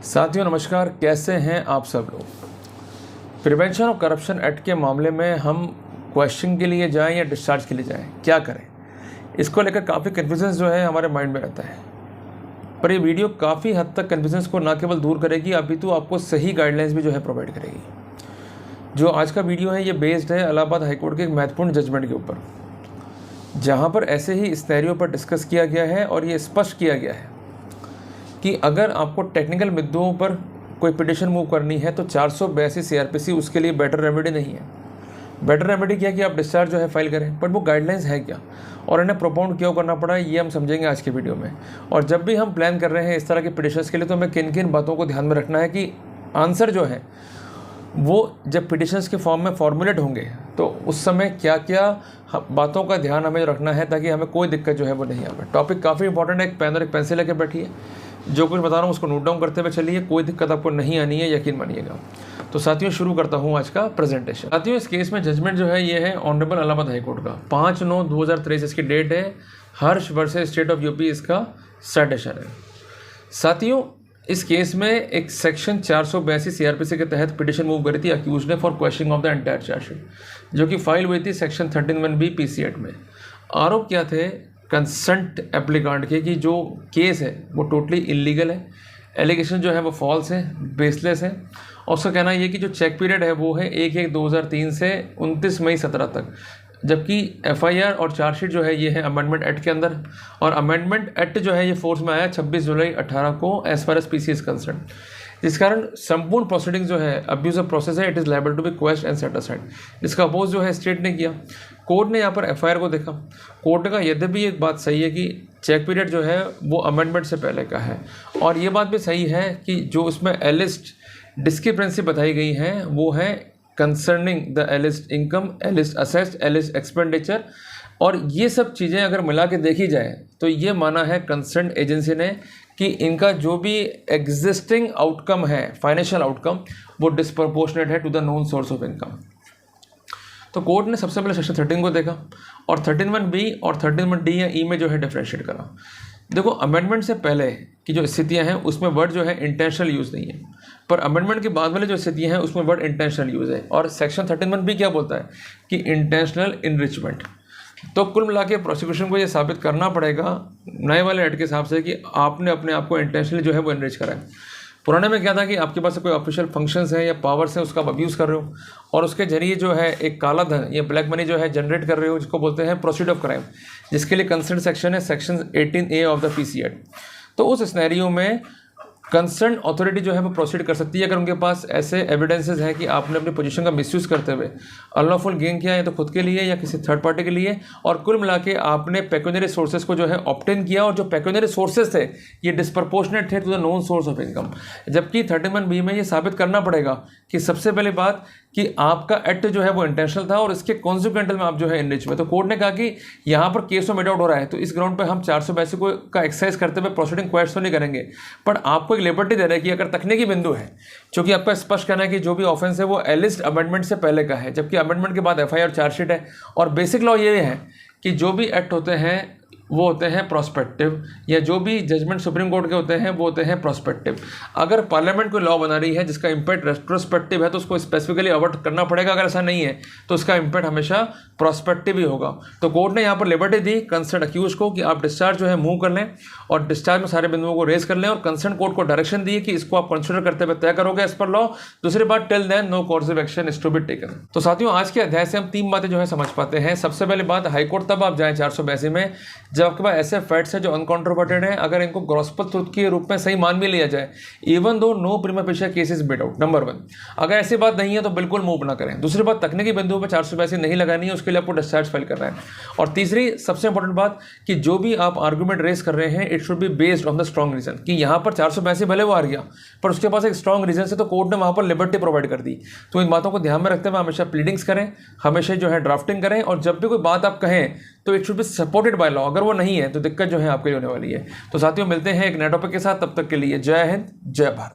साथियों नमस्कार, कैसे हैं आप सब लोग। प्रिवेंशन ऑफ करप्शन एक्ट के मामले में हम क्वेश्चन के लिए जाएं या डिस्चार्ज के लिए जाएं, क्या करें, इसको लेकर काफ़ी कन्फ्यूजन जो है हमारे माइंड में रहता है। पर ये वीडियो काफ़ी हद तक कन्फ्यूजन को ना केवल दूर करेगी, अभी तो आपको सही गाइडलाइंस भी जो है प्रोवाइड करेगी। जो आज का वीडियो है ये बेस्ड है इलाहाबाद हाईकोर्ट के एक महत्वपूर्ण जजमेंट के ऊपर, जहाँ पर ऐसे ही सिनेरियो पर डिस्कस किया गया है और ये स्पष्ट किया गया है कि अगर आपको टेक्निकल मुद्दों पर कोई पिटिशन मूव करनी है तो 482 CRPC उसके लिए बेटर रेमेडी नहीं है। बेटर रेमेडी क्या कि आप डिस्चार्ज जो है फाइल करें, बट वो गाइडलाइंस है क्या और इन्हें प्रोपाउंड क्यों करना पड़ा ये हम समझेंगे आज के वीडियो में। और जब भी हम प्लान कर रहे हैं इस तरह के पिटिशंस के लिए तो हमें किन किन बातों को ध्यान में रखना है कि आंसर जो है वो जब पिटिशंस के फॉर्म में फॉर्मुलेट होंगे तो उस समय क्या क्या बातों का ध्यान हमें रखना है ताकि हमें कोई दिक्कत जो है वो नहीं आवे। टॉपिक काफ़ी इंपॉर्टेंट है, एक पेन और एक पेंसिल लेकर बैठिए, जो कुछ बता रहा हूँ उसको नोट डाउन करते हुए चलिए, कोई दिक्कत आपको नहीं आनी है, यकीन मानिएगा। तो साथियों शुरू करता हूँ आज का प्रेजेंटेशन। साथियों इस केस में जजमेंट जो है ये है ऑनरेबल इलाहाबाद हाईकोर्ट का 5/9/2023 इसकी डेट है। हर्ष वर्सेस स्टेट ऑफ यूपी इसका साइटेशन है। साथियों इस केस में एक सेक्शन 482 CRPC के तहत पिटिशन मूव करी थी अक्यूज ने for questioning of the entire chargesheet, जो कि फाइल हुई थी सेक्शन 13(1)B PC एक्ट में। आरोप क्या थे कंसेंट एप्लीकांट के कि जो केस है वो टोटली इलीगल है, एलिगेशन जो है वो फॉल्स है, बेसलेस है। और उसका कहना ये कि जो चेक पीरियड है वो है 1/1/2003 से 29 मई 17 तक, जबकि FIR और चार्जशीट जो है ये है अमेंडमेंट एक्ट के अंदर। और अमेंडमेंट एक्ट जो है ये फोर्स में आया 26 जुलाई 18 को as far as PC is concern, जिस कारण संपूर्ण प्रोसीडिंग जो है अब्यूज ऑफ प्रोसेस है, it is liable to be question and set aside. इसका अपोज जो है स्टेट ने किया। कोर्ट ने यहाँ पर FIR को देखा। कोर्ट का यद्यपि एक बात सही है कि चेक पीरियड जो है वो अमेंडमेंट से पहले का है, और ये बात भी सही है कि जो उसमें एलिस्ट डिस्क्रिपेंसी बताई गई है वो है concerning the A-list income, A-list asset, A-list expenditure. और ये सब चीज़ें अगर मिला के देखी जाए तो ये माना है कंसर्न एजेंसी ने कि इनका जो भी एग्जिस्टिंग आउटकम है, फाइनेंशियल आउटकम, वो डिस्प्रपोर्शनेट है to the known source of income. तो कोर्ट ने सबसे पहले सेक्शन 13 को देखा और 13(1)B और 13(1)D या E में जो है डिफरेंशिएट करा। देखो अमेंडमेंट से पहले की जो स्थितियां हैं उसमें वर्ड जो है इंटेंशनल यूज़ नहीं है, पर अमेंडमेंट के बाद वाले जो स्थितियां हैं उसमें वर्ड इंटेंशनल यूज़ है। और सेक्शन 13(1)B क्या बोलता है कि इंटेंशनल इनरिचमेंट। तो कुल मिला के प्रोसिक्यूशन को ये साबित करना पड़ेगा नए वाले एक्ट के हिसाब से कि आपने अपने आप को इंटेंशनली जो है वो इनरिच करा है। पुराने में क्या था कि आपके पास कोई ऑफिशियल फंक्शंस है या पावर्स हैं उसका आप अब्यूज़ कर रहे हो और उसके जरिए जो है एक काला धन या ब्लैक मनी जो है जनरेट कर रहे हो, जिसको बोलते हैं प्रोसीड ऑफ क्राइम, जिसके लिए कंसर्न सेक्शन है section 18A of the PC act. तो उस सिनेरियो में कंसर्न अथॉरिटी जो है वो प्रोसीड कर सकती है अगर उनके पास ऐसे एविडेंसेस हैं कि आपने अपनी पोजीशन का मिसयूज़ करते हुए अनलॉफुल गेन किया है, तो खुद के लिए या किसी थर्ड पार्टी के लिए, और कुल मिला के आपने पेक्यूनरी सोर्सेज को जो है ऑब्टेन किया और जो पेक्यूनरी सोर्सेज थे ये डिस्प्रपोर्शनेट थे to the known source of income. जबकि 13(1)B में ये साबित करना पड़ेगा कि सबसे पहली बात कि आपका एक्ट जो है वो इंटेंशनल था और इसके कॉन्सिक्वेंटल में आप जो है इनरिच में। तो कोर्ट ने कहा कि यहाँ पर केस मेड आउट हो रहा है तो इस ग्राउंड पर हम 482 को का एक्सरसाइज करते हुए प्रोसीडिंग क्वेश्चन तो नहीं करेंगे, पर आपको एक लिबर्टी दे रहा है कि अगर तकनीकी बिंदु है, क्योंकि आपका स्पष्ट कहना है कि जो भी ऑफेंस है वो एलिस्ट अमेंडमेंट से पहले का है, जबकि अमेंडमेंट के बाद FIR चार्जशीट है। और बेसिक लॉ ये है कि जो भी एक्ट होते हैं वो होते हैं प्रोस्पेक्टिव, या जो भी जजमेंट सुप्रीम कोर्ट के होते हैं वो होते हैं प्रोस्पेक्टिव। अगर पार्लियामेंट कोई लॉ बना रही है जिसका इम्पैक्ट रेट्रोस्पेक्टिव है तो उसको स्पेसिफिकली अवॉइड करना पड़ेगा, अगर ऐसा नहीं है तो उसका इम्पैक्ट हमेशा प्रोस्पेक्टिव ही होगा। तो कोर्ट ने यहाँ पर लिबर्टी दी कंसर्न अक्यूज को कि आप डिस्चार्ज जो है मूव कर लें और डिस्चार्ज में सारे बिंदुओं को रेज कर लें, और कंसर्न कोर्ट को डायरेक्शन दी कि इसको आप कंसिडर करते हुए तय करोगे एज पर लॉ। दूसरी बात, till then no coercive action is to be taken. तो साथियों आज के अध्याय से हम 3 बातें जो है समझ पाते हैं। सबसे पहली बात, हाईकोर्ट तब आप जाएं 482 में जब आपके पास ऐसे फैक्ट्स है जो अनकॉन्ट्रोवर्टेड है, अगर इनको ग्रॉस्पल ट्रुथ के रूप में सही मान भी लिया जाए, even though no prima facie cases made out. Number 1, अगर ऐसी बात नहीं है तो बिल्कुल मूव ना करें। दूसरी बात, तकनीकी बिंदुओं पर 482 नहीं लगानी है, उसके लिए आपको डिस्चार्ज फाइल करना है। और तीसरी सबसे इंपॉर्टेंट बात कि जो भी आप आर्गूमेंट रेस कर रहे हैं it should be based on the strong reason, कि यहाँ पर 482 भले वो हार गया पर उसके पास एक स्ट्रॉन्ग रीजन से, तो कोर्ट ने वहाँ पर लिबर्टी प्रोवाइड कर दी। तो इन बातों को ध्यान में रखते हुए हमेशा प्लीडिंग्स करें, हमेशा जो है ड्राफ्टिंग करें, और जब भी कोई बात आप कहें तो it should be supported by law. अगर वो नहीं है तो दिक्कत जो है आपके लिए होने वाली है। तो साथियों मिलते हैं एक नए टॉपिक के साथ, तब तक के लिए जय हिंद, जय भारत।